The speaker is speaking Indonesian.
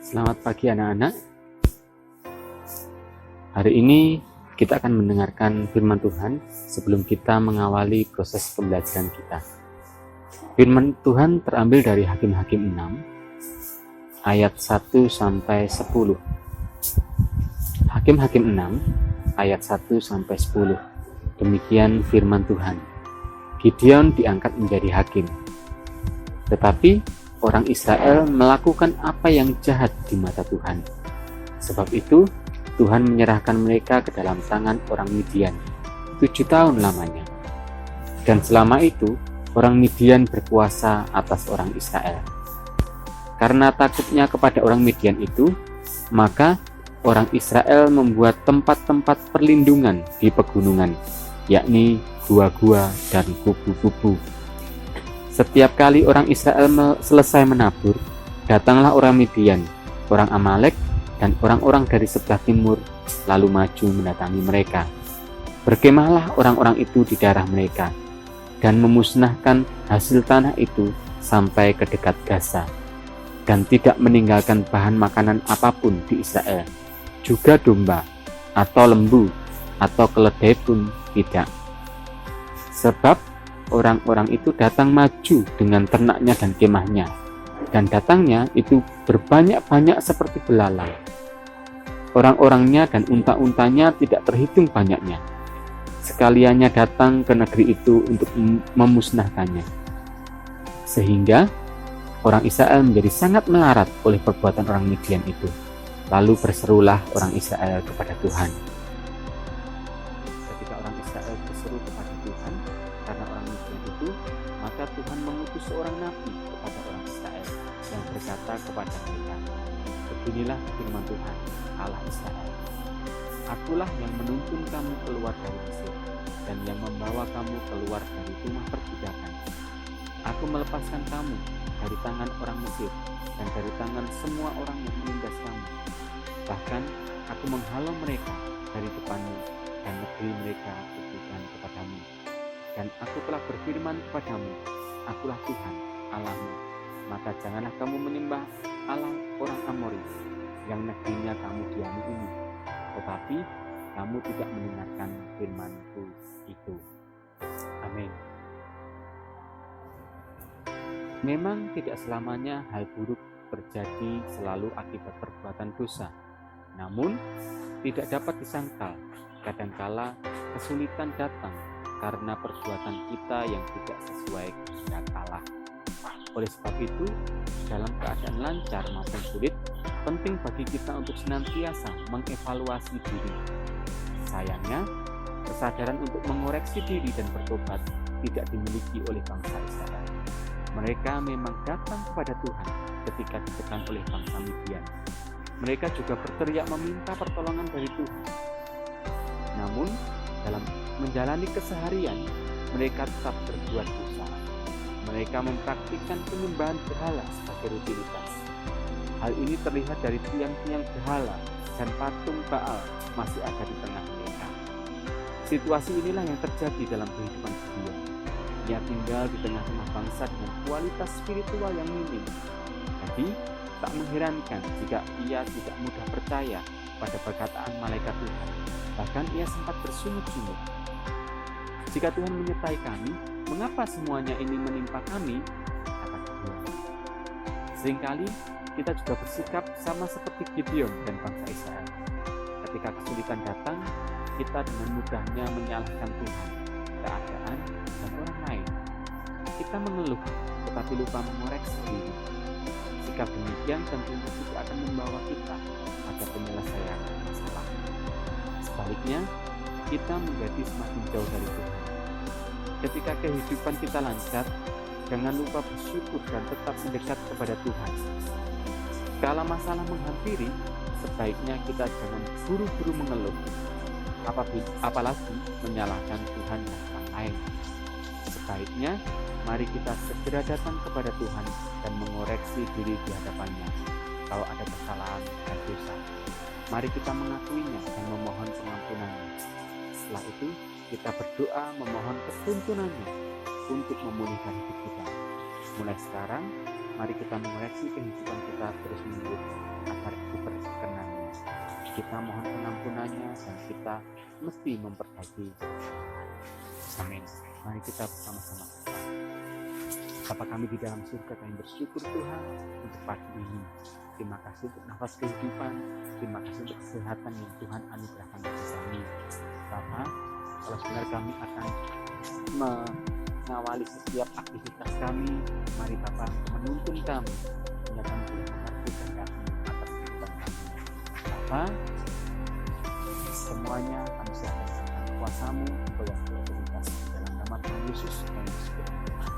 Selamat pagi anak-anak. Hari ini kita akan mendengarkan firman Tuhan sebelum kita mengawali proses pembelajaran kita. Firman Tuhan terambil dari Hakim-Hakim 6 ayat 1 sampai 10. Hakim-Hakim 6 ayat 1 sampai 10. Demikian firman Tuhan. Gideon diangkat menjadi hakim. Tetapi orang Israel melakukan apa yang jahat di mata Tuhan. Sebab itu, Tuhan menyerahkan mereka ke dalam tangan orang Midian 7 tahun lamanya. Dan selama itu, orang Midian berkuasa atas orang Israel. Karena takutnya kepada orang Midian itu, maka orang Israel membuat tempat-tempat perlindungan di pegunungan, yakni gua-gua dan kubu-kubu. Setiap kali orang Israel selesai menabur, datanglah orang Midian, orang Amalek, dan orang-orang dari sebelah timur, lalu maju mendatangi mereka. Berkemahlah orang-orang itu di daerah mereka, dan memusnahkan hasil tanah itu sampai ke dekat Gaza, dan tidak meninggalkan bahan makanan apapun di Israel, juga domba, atau lembu, atau keledai pun tidak. Sebab orang-orang itu datang maju dengan ternaknya dan kemahnya, dan datangnya itu berbanyak-banyak seperti belalang. Orang-orangnya dan unta-untanya tidak terhitung banyaknya. Sekaliannya datang ke negeri itu untuk memusnahkannya. Sehingga orang Israel menjadi sangat melarat oleh perbuatan orang Midian itu. Lalu berserulah orang Israel kepada Tuhan. Ketika orang Israel berseru kepada Tuhan karena orang Midian itu, maka Tuhan mengutus seorang nabi kepada orang Israel yang berkata kepada mereka, beginilah firman Tuhan, Allah Israel. Akulah yang menuntun kamu keluar dari Mesir dan yang membawa kamu keluar dari rumah perbudakan. Aku melepaskan kamu dari tangan orang Mesir dan dari tangan semua orang yang menindas kamu. Bahkan aku menghalau mereka dari depanmu dan negeri mereka kutukan kepadamu. Dan aku telah berfirman kepadamu, akulah Tuhan Allahmu, maka janganlah kamu menyembah Allah orang Amori yang negerinya kamu diami ini, tetapi kamu tidak mendengarkan firman-Ku itu. Amin. Memang tidak selamanya hal buruk terjadi selalu akibat perbuatan dosa. Namun, tidak dapat disangkal, kadangkala kesulitan datang karena perbuatan kita yang tidak sesuai kehendak Allah. Oleh sebab itu, dalam keadaan lancar maupun sulit, penting bagi kita untuk senantiasa mengevaluasi diri. Sayangnya, kesadaran untuk mengoreksi diri dan bertobat tidak dimiliki oleh bangsa Israel. Mereka memang datang kepada Tuhan ketika ditekan oleh bangsa Midian. Mereka juga berteriak meminta pertolongan dari Tuhan. Namun, dalam menjalani keseharian, mereka tetap berbuat dosa. Mereka mempraktikkan penyembahan berhala sebagai rutinitas. Hal ini terlihat dari tiang-tiang berhala dan patung Baal masih ada di tengah mereka. Situasi inilah yang terjadi dalam kehidupan Gideon. Ia tinggal di tengah-tengah bangsa dengan kualitas spiritual yang minim. Jadi, tak mengherankan jika ia tidak mudah percaya pada perkataan malaikat Tuhan. Bahkan ia sempat bersungut-sungut. Jika Tuhan menyertai kami, mengapa semuanya ini menimpa kami? Kata Gideon. Seringkali kita juga bersikap sama seperti Gideon dan bangsa Israel. Ketika kesulitan datang, kita dengan mudahnya menyalahkan Tuhan, keadaan, dan orang lain. Kita mengeluh, tetapi lupa mengoreksi diri. Sikap demikian tentunya tidak akan membawa kita pada penyelesaian masalah. Sebaliknya, kita menjadi semakin jauh dari Tuhan. Ketika kehidupan kita lancar, jangan lupa bersyukur dan tetap mendekat kepada Tuhan. Kala masalah menghampiri, sebaiknya kita jangan buru-buru mengeluh, apalagi menyalahkan Tuhan dan orang lain. Sebaiknya, mari kita segera datang kepada Tuhan dan mengoreksi diri di hadapannya. Kalau ada kesalahan dan dosa, mari kita mengakuinya dan memohon pengampunannya. Setelah itu, kita berdoa memohon ketuntunannya untuk memulihkan hidup kita. Mulai sekarang, mari kita mengoreksi kehidupan kita terus-menerus Kita mohon pengampunannya dan kita mesti memperbaiki. Amin. Mari kita bersama-sama. Bapa kami di dalam surga, kami bersyukur Tuhan untuk pagi ini. Terima kasih untuk nafas kehidupan, terima kasih untuk kesehatan yang Tuhan anugerahkan bagi kami. Bapa, kalau sebenarnya kami akan mengawali setiap aktivitas kami, mari Bapa menuntun kami, sehingga kami boleh mengerti kehendak-Mu atas kehidupan kami. Bapa, semuanya kami serahkan dalam kuasa-Mu, engkau yang berautoritas. Dalam nama Tuhan Yesus kami bersyukur.